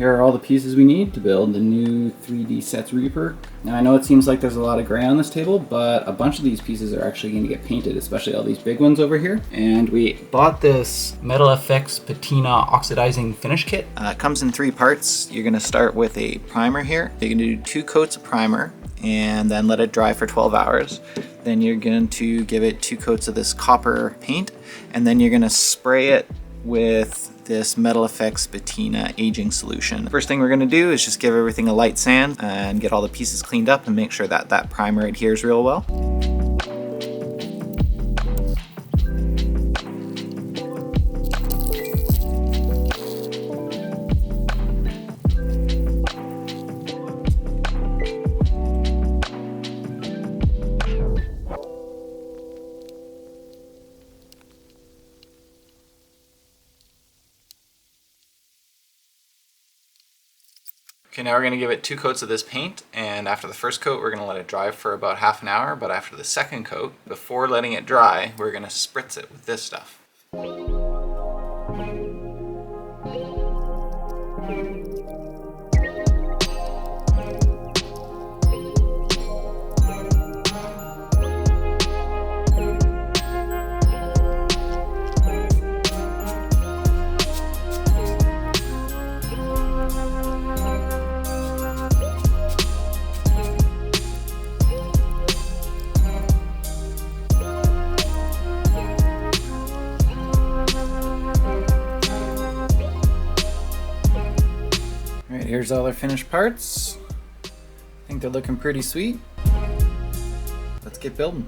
here are all the pieces we need to build the new 3D Sets Reaper. Now I know it seems like there's a lot of gray on this table, but a bunch of these pieces are actually going to get painted, especially all these big ones over here. And we bought this Metal FX Patina Oxidizing Finish Kit. It comes in 3 parts. You're going to start with a primer here. You're going to do 2 coats of primer and then let it dry for 12 hours. Then you're going to give it 2 coats of this copper paint, and then you're going to spray it with this Metal FX Patina aging solution. First thing we're going to do is just give everything a light sand and get all the pieces cleaned up and make sure that that primer adheres real well. Okay, now we're going to give it 2 coats of this paint, and after the first coat we're going to let it dry for about half an hour, but after the second coat, before letting it dry, we're going to spritz it with this stuff. Alright, here's all our finished parts. I think they're looking pretty sweet. Let's get building.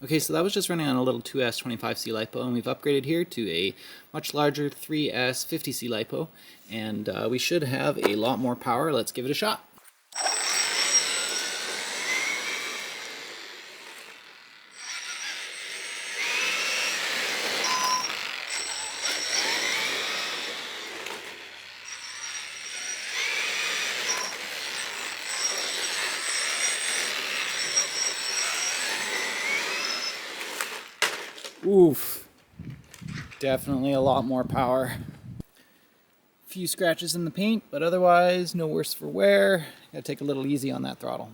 Okay, so that was just running on a little 2S25C LiPo, and we've upgraded here to a much larger 3S50C LiPo, and we should have a lot more power. Let's give it a shot. Oof, definitely a lot more power. Few scratches in the paint, but otherwise no worse for wear. Gotta take a little easy on that throttle.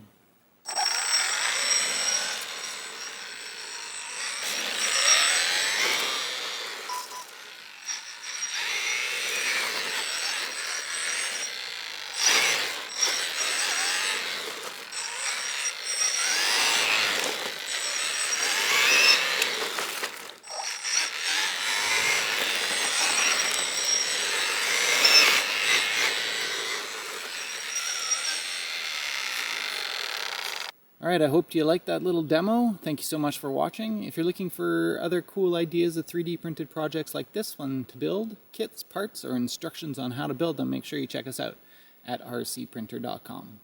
Alright, I hope you liked that little demo. Thank you so much for watching. If you're looking for other cool ideas of 3D printed projects like this one to build, kits, parts, or instructions on how to build them, make sure you check us out at rcprinter.com.